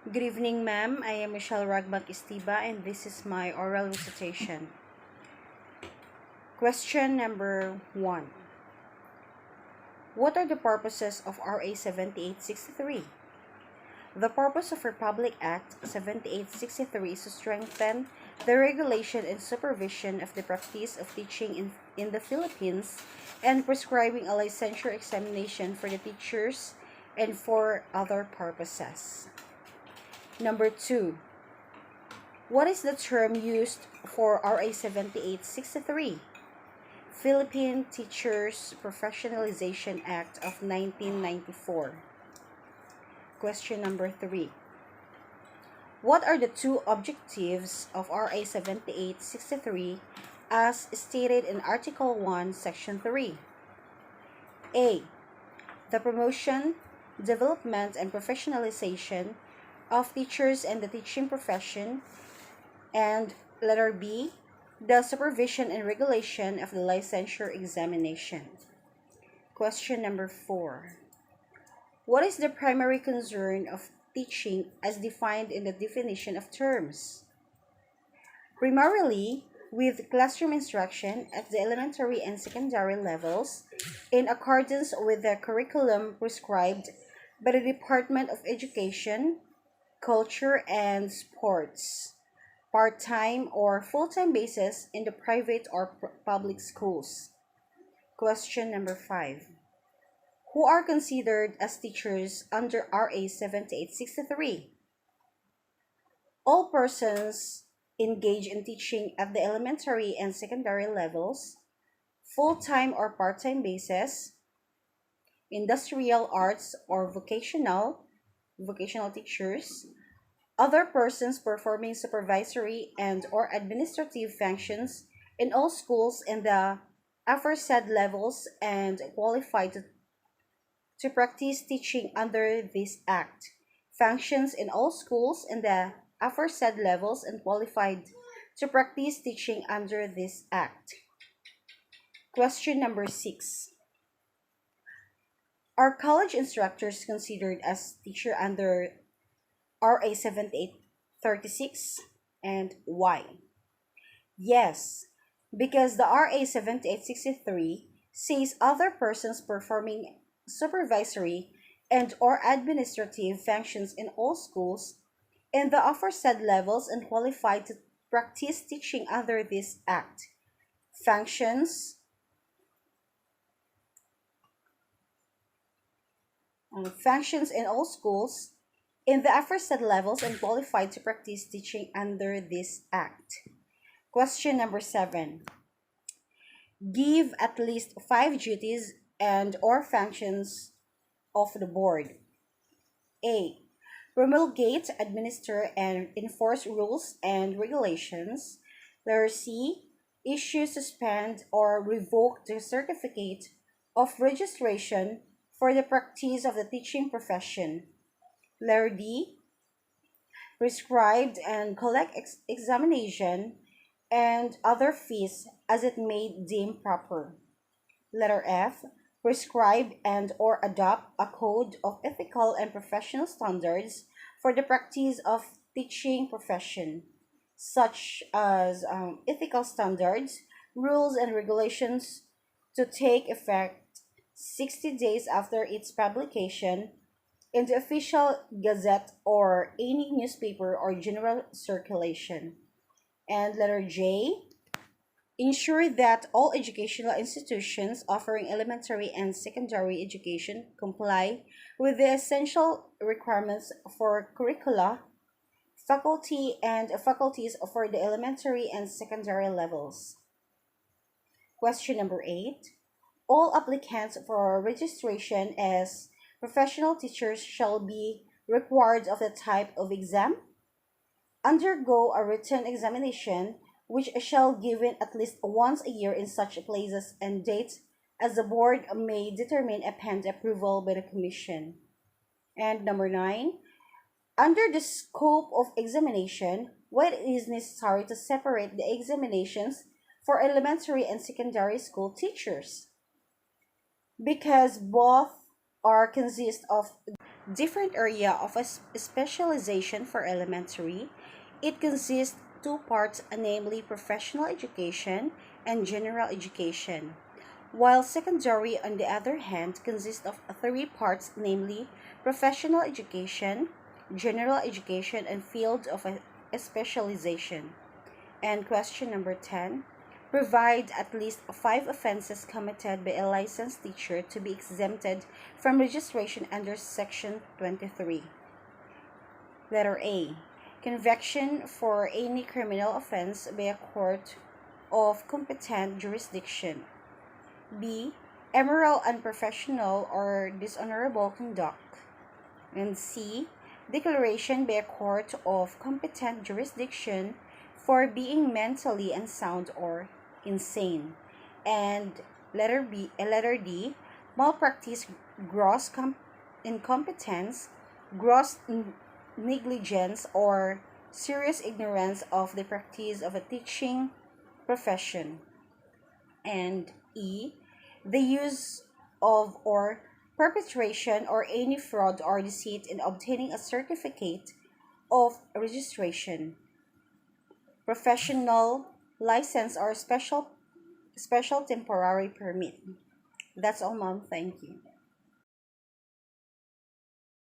Good evening, ma'am. I am Michelle Ragbag Istiba, and this is my oral recitation. Question number 1. What are the purposes of RA 7863? The purpose of Republic Act 7863 is to strengthen the regulation and supervision of the practice of teaching in the Philippines and prescribing a licensure examination for the teachers and for other purposes. Number 2. What is the term used for RA 7863? Philippine Teachers Professionalization Act of 1994. Question number 3. What are the two objectives of RA 7863 as stated in Article 1, Section 3? A. The promotion, development, and professionalization of teachers and the teaching profession, and letter B, the supervision and regulation of the licensure examination. Question number 4. What is the primary concern of teaching as defined in the definition of terms? Primarily, with classroom instruction at the elementary and secondary levels in accordance with the curriculum prescribed by the Department of Education, Culture, and Sports, part-time or full-time basis in the private or public schools. Question number 5. Who are considered as teachers under RA 7863? All persons engaged in teaching at the elementary and secondary levels, full-time or part-time basis, industrial arts or vocational teachers, other persons performing supervisory and or administrative functions in all schools in the aforesaid levels and qualified to practice teaching under this act. Functions in all schools in the aforesaid levels and qualified to practice teaching under this act. Question number 6. Are college instructors considered as teacher under RA 7836, and why? Yes, because the RA 7863 says other persons performing supervisory and or administrative functions in all schools in the aforesaid levels and qualified to practice teaching under this act. Functions in all schools in the aforesaid levels and qualified to practice teaching under this act. Question number 7. Give at least 5 duties and or functions of the board. A. Promulgate, administer, and enforce rules and regulations. Letter C. Issue, suspend, or revoke the certificate of registration for the practice of the teaching profession. Letter D. Prescribed and collect examination and other fees as it may deem proper. Letter F. Prescribe and or adopt a code of ethical and professional standards for the practice of teaching profession, such as ethical standards, rules, and regulations to take effect 60 days after its publication in the official gazette or any newspaper or general circulation. And letter J. Ensure that all educational institutions offering elementary and secondary education comply with the essential requirements for curricula, faculty, and faculties for the elementary and secondary levels. Question number 8. All applicants for registration as professional teachers shall be required of the type of exam, undergo a written examination which shall given at least once a year in such places and dates as the board may determine upon approval by the commission. And number 9, under the scope of examination, when it is necessary to separate the examinations for elementary and secondary school teachers, because both are consist of different area of a specialization for elementary. It consists two parts, namely professional education and general education. While secondary, on the other hand, consists of three parts, namely professional education, general education, and field of a specialization. And question number 10. Provide at least five offenses committed by a licensed teacher to be exempted from registration under Section 23. Letter A. Conviction for any criminal offense by a court of competent jurisdiction. B. Immoral, unprofessional, or dishonorable conduct. And C. Declaration by a court of competent jurisdiction for being mentally unsound or insane. And letter D. Malpractice, gross incompetence, gross negligence, or serious ignorance of the practice of a teaching profession. And E. The use of or perpetration or any fraud or deceit in obtaining a certificate of registration, professional license, or special temporary permit. That's all, Mom. Thank you.